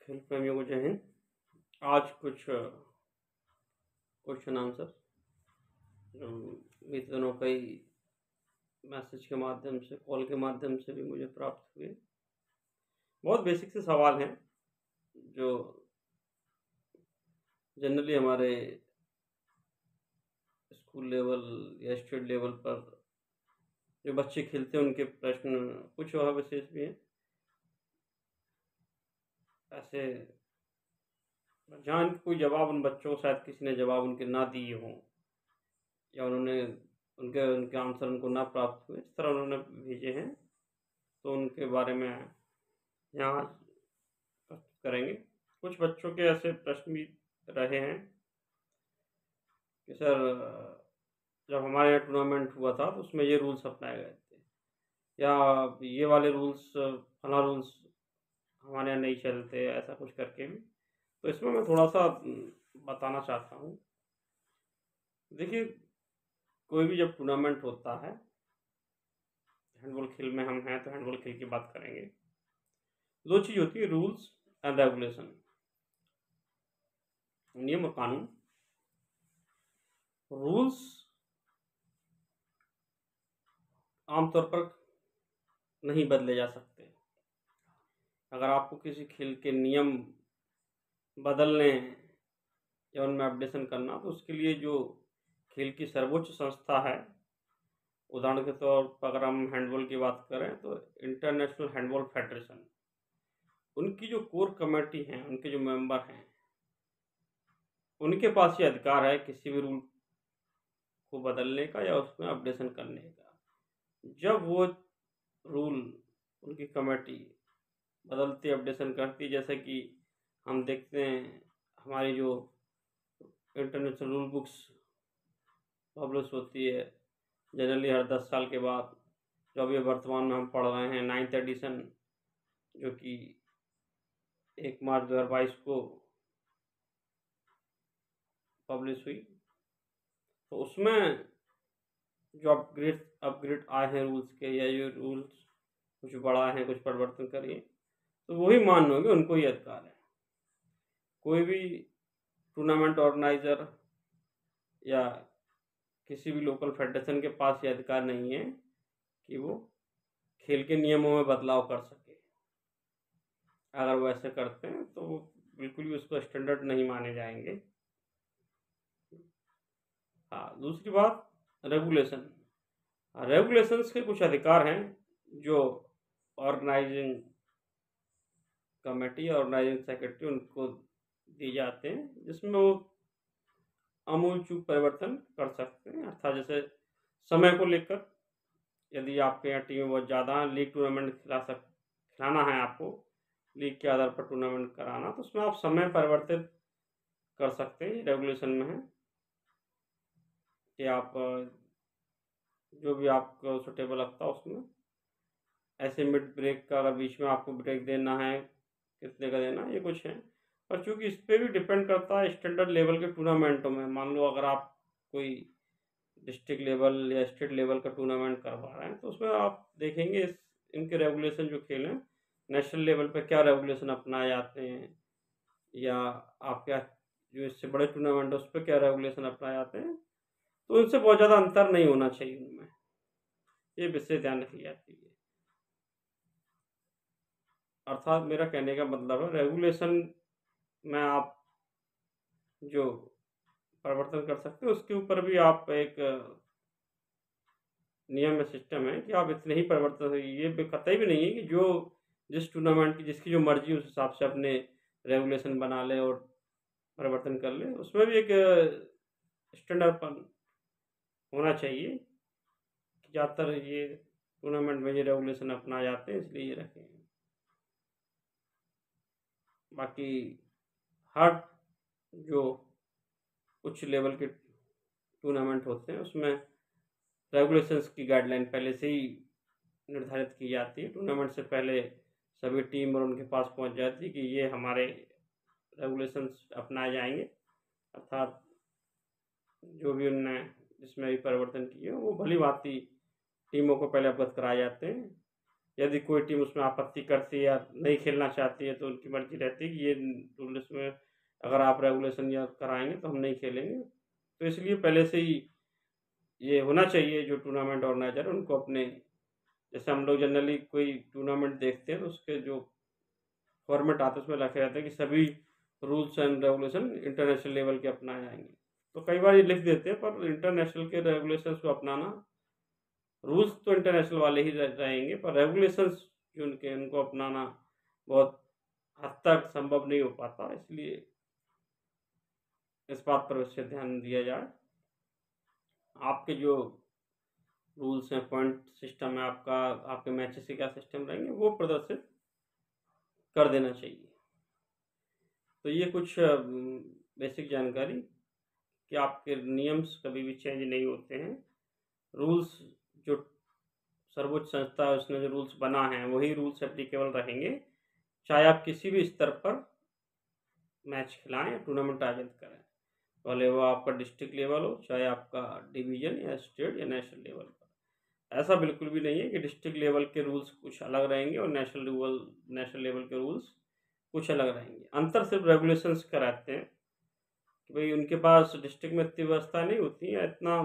खेल प्रेमियों को जय हिंद। आज कुछ क्वेश्चन आंसर बीते दिनों कई मैसेज के माध्यम से, कॉल के माध्यम से भी मुझे प्राप्त हुए। बहुत बेसिक से सवाल हैं जो जनरली हमारे स्कूल लेवल या स्टेट लेवल पर जो बच्चे खेलते हैं उनके प्रश्न कुछ और विशेष भी हैं। ऐसे जान के कोई जवाब उन बच्चों को शायद किसी ने जवाब उनके ना दिए हों या उन्होंने उनके उनके आंसर उनको ना प्राप्त हुए, इस तरह उन्होंने भेजे हैं, तो उनके बारे में यहाँ प्रस्तुत करेंगे। कुछ बच्चों के ऐसे प्रश्न भी रहे हैं कि सर जब हमारे यहाँ टूर्नामेंट हुआ था तो उसमें ये रूल्स अपनाए गए थे या ये वाले रूल्स, फला रूल्स हमारे यहाँ नहीं चलते, ऐसा कुछ करके भी। तो इसमें मैं थोड़ा सा बताना चाहता हूँ। देखिए, कोई भी जब टूर्नामेंट होता है, हैंडबॉल खेल में हम हैं तो हैंडबॉल खेल की बात करेंगे। दो चीज़ होती है, रूल्स एंड रेगुलेशन, नियम और कानून। रूल्स आमतौर पर नहीं बदले जा सकते। अगर आपको किसी खेल के नियम बदलने या उनमें अपडेशन करना, तो उसके लिए जो खेल की सर्वोच्च संस्था है, उदाहरण के तौर पर अगर हम हैंडबॉल की बात करें तो इंटरनेशनल हैंडबॉल फेडरेशन, उनकी जो कोर कमेटी है, उनके जो मेंबर हैं, उनके पास ये अधिकार है किसी भी रूल को बदलने का या उसमें अपडेशन करने का। जब वो रूल उनकी कमेटी बदलती, अपडेशन करती, जैसे कि हम देखते हैं हमारी जो इंटरनेशनल रूल बुक्स पब्लिश होती है जनरली हर 10 साल के बाद, जो अभी वर्तमान में हम पढ़ रहे हैं 9th एडिशन, जो कि 1 मार्च 2022 को पब्लिश हुई, तो उसमें जो अपग्रेड आए हैं रूल्स के, या ये रूल्स कुछ बढ़ा है, कुछ परिवर्तन करिए, तो वही मान लोगे उनको ही अधिकार है। कोई भी टूर्नामेंट ऑर्गेनाइजर या किसी भी लोकल फेडरेशन के पास ये अधिकार नहीं है कि वो खेल के नियमों में बदलाव कर सके। अगर वो ऐसे करते हैं तो वो बिल्कुल भी उसको स्टैंडर्ड नहीं माने जाएंगे। हाँ, दूसरी बात, रेगुलेशन। रेगुलेशंस के कुछ अधिकार हैं जो ऑर्गेनाइजिंग कमेटी, ऑर्गेनाइजिंग सेक्रेटरी, उनको दिए जाते हैं, जिसमें वो आमूल चूल परिवर्तन कर सकते हैं। अर्थात जैसे समय को लेकर, यदि आपके यहाँ टीमें बहुत ज़्यादा हैं, लीग टूर्नामेंट खिलाना है आपको, लीग के आधार पर टूर्नामेंट कराना, तो उसमें आप समय परिवर्तित कर सकते हैं। रेगुलेशन में है कि आप जो भी आपको सुटेबल लगता है उसमें, ऐसे मिड ब्रेक का अगर बीच में आपको ब्रेक देना है, कितने का देना, ये कुछ है। पर चूंकि इस पर भी डिपेंड करता है स्टैंडर्ड लेवल के टूर्नामेंटों में। मान लो अगर आप कोई डिस्ट्रिक्ट लेवल या स्टेट लेवल का टूर्नामेंट करवा रहे हैं, तो उसमें आप देखेंगे इनके रेगुलेशन जो खेल हैं, नेशनल लेवल पे क्या रेगुलेशन अपनाए जाते हैं, या आप क्या जो इससे बड़े टूर्नामेंट है उस पर क्या रेगुलेशन अपनाए जाते हैं, तो उनसे बहुत ज़्यादा अंतर नहीं होना चाहिए उनमें। ये विशेष ध्यान रखी जाती है। अर्थात मेरा कहने का मतलब है, रेगुलेशन में आप जो परिवर्तन कर सकते हो, उसके ऊपर भी आप एक नियम में सिस्टम है कि आप इतने ही परिवर्तन, ये कतई भी नहीं है कि जो जिस टूर्नामेंट की जिसकी जो मर्जी उस हिसाब से अपने रेगुलेशन बना ले और परिवर्तन कर ले। उसमें भी एक स्टैंडर्ड होना चाहिए कि ज़्यादातर ये टूर्नामेंट में ये रेगुलेशन अपनाए जाते हैं, इसलिए ये रखे हैं। बाकी हर जो उच्च लेवल के टूर्नामेंट होते हैं उसमें रेगुलेशंस की गाइडलाइन पहले से ही निर्धारित की जाती है। टूर्नामेंट से पहले सभी टीम और उनके पास पहुंच जाती है कि ये हमारे रेगुलेशंस अपनाए जाएंगे। अर्थात जो भी उनने जिसमें भी परिवर्तन किए वो भली भांति टीमों को पहले अवगत कराए जाते हैं, यदि कोई टीम उसमें आपत्ति करती है या नहीं खेलना चाहती है तो उनकी मर्जी रहती है कि ये रूल इसमें अगर आप रेगुलेशन या कराएंगे तो हम नहीं खेलेंगे। तो इसलिए पहले से ही ये होना चाहिए, जो टूर्नामेंट ऑर्गेनाइजर उनको अपने, जैसे हम लोग जनरली कोई टूर्नामेंट देखते हैं तो उसके जो फॉर्मेट आता है उसमें लिखे रहते हैं कि सभी rules and regulation international level के अपनाए जाएंगे। तो कई बार ये लिख देते हैं, पर इंटरनेशनल के रेगुलेशंस को अपनाना, रूल्स तो इंटरनेशनल वाले ही रहेंगे पर रेगुलेशंस जो उनके उनको अपनाना बहुत हद तक संभव नहीं हो पाता। इसलिए इस बात पर वैसे ध्यान दिया जाए। आपके जो रूल्स हैं, पॉइंट सिस्टम है आपका, आपके मैचेस के क्या सिस्टम रहेंगे, वो प्रदर्शित कर देना चाहिए। तो ये कुछ बेसिक जानकारी कि आपके नियम्स कभी भी चेंज नहीं होते हैं। रूल्स जो सर्वोच्च संस्था है उसने जो रूल्स बना है वही रूल्स एप्लीकेबल रहेंगे, चाहे आप किसी भी स्तर पर मैच खिलाएं या टूर्नामेंट आयोजित करें, भले वो आपका डिस्ट्रिक्ट लेवल हो, चाहे आपका डिवीजन या स्टेट या नेशनल लेवल पर। ऐसा बिल्कुल भी नहीं है कि डिस्ट्रिक्ट लेवल के रूल्स कुछ अलग रहेंगे और नेशनल लेवल के रूल्स कुछ अलग रहेंगे। अंतर सिर्फ रेगुलेशंस का रहते हैं कि भाई उनके पास डिस्ट्रिक्ट में इतनी व्यवस्था नहीं होती है, इतना